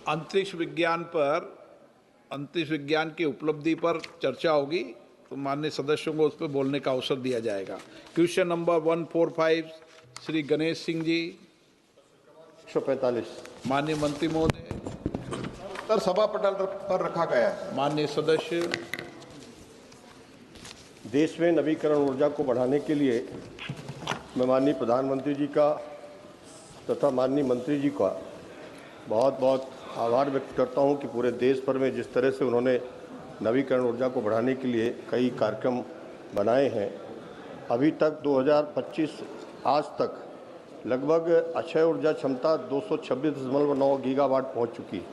अंतरिक्ष विज्ञान की उपलब्धि पर चर्चा होगी, तो माननीय सदस्यों को उस पर बोलने का अवसर दिया जाएगा। Question number 145 Shri Ganesh Singh ji. 145 माननीय मंत्री महोदय। उत्तर सभा पटल पर रखा गया है। माननीय सदस्य। देश में नवीकरण ऊर्जा को बढ़ाने के लिए मैं माननीय प्रधानमंत्री जी का तथा माननीय मंत्री जी का बहुत बहुत आभार व्यक्त करता हूं कि पूरे देश भर में जिस तरह से उन्होंने नवीकरण ऊर्जा को बढ़ाने के लिए कई कार्यक्रम बनाए हैं। अभी तक 2025 आज तक लगभग अक्षय ऊर्जा क्षमता 226.9 गीगावाट पहुंच चुकी है।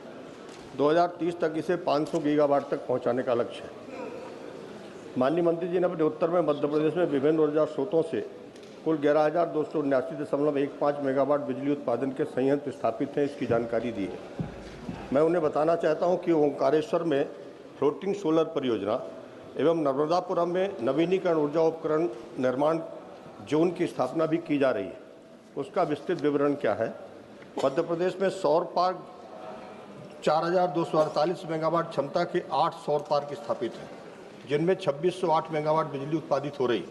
2030 तक इसे 500 गीगावाट तक पहुंचाने का लक्ष्य है। माननीय मंत्री जी ने अपने उत्तर में मध्य प्रदेश में विभिन्न ऊर्जा स्रोतों से कुल 11,279.15 मेगावाट बिजली उत्पादन के संयंत्र स्थापित हैं, इसकी जानकारी दी है। मैं उन्हें बताना चाहता हूं कि ओंकारेश्वर में फ्लोटिंग सोलर परियोजना एवं नर्मदापुरम में नवीनीकरण ऊर्जा उपकरण निर्माण जोन की स्थापना भी की जा रही है। उसका विस्तृत विवरण क्या है? मध्य प्रदेश में सौर पार्क 4,248 मेगावाट क्षमता के 8 सौर पार्क स्थापित हैं, जिनमें 2608 मेगावाट बिजली उत्पादित हो रही है।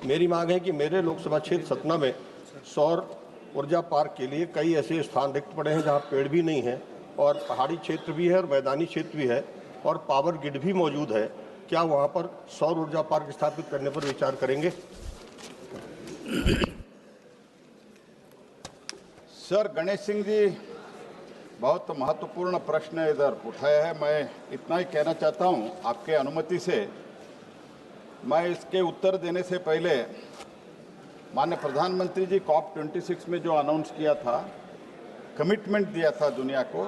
मेरी मांग है कि मेरे लोकसभा क्षेत्र सतना में सौर ऊर्जा पार्क के लिए कई ऐसे स्थान रिक्त पड़े हैं जहां पेड़ भी नहीं है और पहाड़ी क्षेत्र भी है और मैदानी क्षेत्र भी है और पावर ग्रिड भी मौजूद है। क्या वहां पर सौर ऊर्जा पार्क स्थापित करने पर विचार करेंगे? सर गणेश सिंह जी, बहुत महत्वपूर्ण प्रश्न इधर उठाया है। मैं इतना ही कहना चाहता हूं, आपके अनुमति से मैं इसके उत्तर देने से पहले माननीय प्रधानमंत्री जी COP26 में जो अनाउंस किया था, कमिटमेंट दिया था दुनिया को,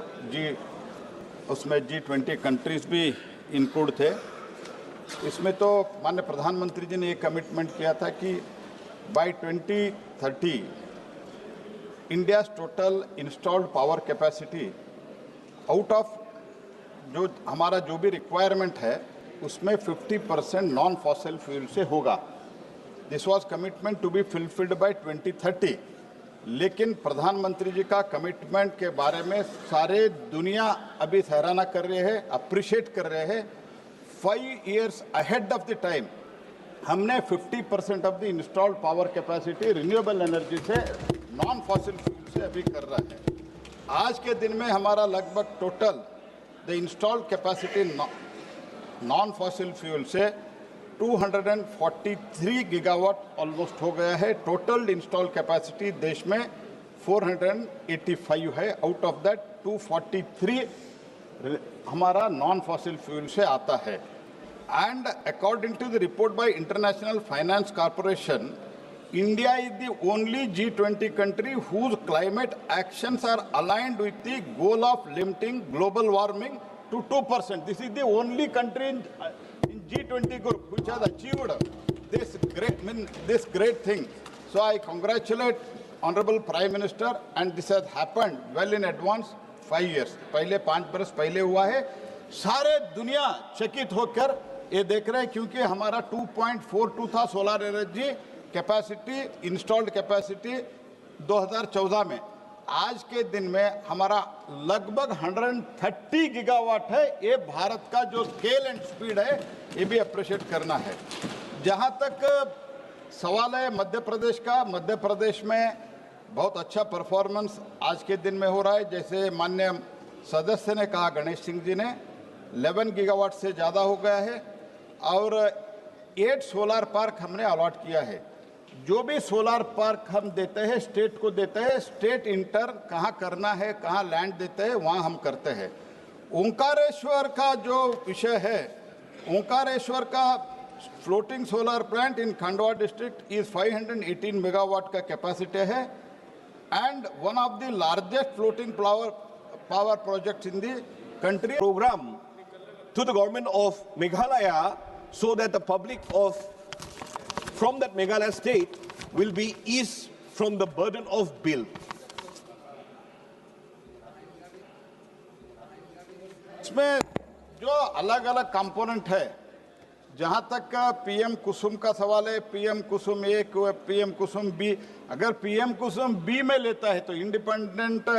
उसमें G20 कंट्रीज भी इंक्लूड थे। इसमें तो माननीय प्रधानमंत्री जी ने ये कमिटमेंट किया था कि by 2030 India's total installed power capacity out of जो हमारा जो भी रिक्वायरमेंट है उसमें 50% नॉन फॉसिल फ्यूल से होगा। This was commitment to be fulfilled by 2030। लेकिन प्रधानमंत्री जी का कमिटमेंट के बारे में सारे दुनिया अभी सराहना कर रहे हैं, अप्रिशिएट कर रहे हैं। 5 years ahead of the time हमने 50% of the installed power capacity renewable energy से नॉन फॉसिल फ्यूल से अभी कर रहा है। आज के दिन में हमारा लगभग total the installed capacity non fossil fuel से 243 गीगावाट ऑलमोस्ट हो गया है। टोटल इंस्टॉल कैपेसिटी देश में 485 है। आउट ऑफ दैट 243 हमारा नॉन फॉसिल फ्यूल से आता है। And according to the report by International Finance Corporation, India is the only G20 country whose climate actions are aligned with the goal of limiting global warming to 2%. This is the only country in G20 group which has achieved this great thing. So I congratulate Honorable Prime Minister, and this has happened well in advance 5 years. पहले 5 बरस पहले हुआ है। सारे दुनिया चकित होकर ये देख रहे हैं, क्योंकि हमारा 2.42 था solar energy capacity, installed capacity 2014 में। आज के दिन में हमारा लगभग 130 गीगावाट है। ये भारत का जो स्केल एंड स्पीड है, ये भी अप्रिशिएट करना है। जहां तक सवाल है मध्य प्रदेश का, मध्य प्रदेश में बहुत अच्छा परफॉर्मेंस आज के दिन में हो रहा है। जैसे माननीय सदस्य ने कहा, गणेश सिंह जी ने, 11 गीगावाट से ज़्यादा हो गया है और 8 सोलर पार्क हमने अलॉट किया है। जो भी सोलर पार्क हम देते हैं स्टेट को देते हैं, स्टेट इंटर कहाँ करना है, कहाँ लैंड देते हैं, वहाँ हम करते हैं। ओंकारेश्वर का जो विषय है, ओंकारेश्वर का floating solar plant in Khandwa district is 518 megawatt का कैपेसिटी है and one of the largest floating power project in the country. Program to the government of Meghalaya so that the public of from that Meghalaya state will be eased from the burden of bill. इसमें जो अलग अलग component है, जहां तक का PM कुसुम का सवाल है, पीएम कुसुम 1, पीएम कुसुम बी, अगर पीएम कुसुम बी में लेता है तो इंडिपेंडेंट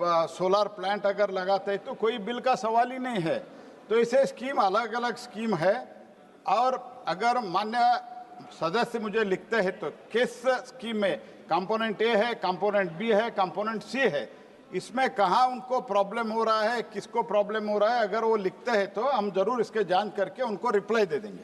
सोलर प्लांट अगर लगाते हैं तो कोई बिल का सवाल ही नहीं है। तो इसे स्कीम अलग अलग स्कीम है, और अगर मान्य सदस्य मुझे लिखते हैं तो किस स्कीम में कंपोनेंट ए है, कंपोनेंट बी है, कंपोनेंट सी है, इसमें कहाँ उनको प्रॉब्लम हो रहा है, किसको प्रॉब्लम हो रहा है, अगर वो लिखते हैं तो हम जरूर इसके जांच करके उनको रिप्लाई दे देंगे।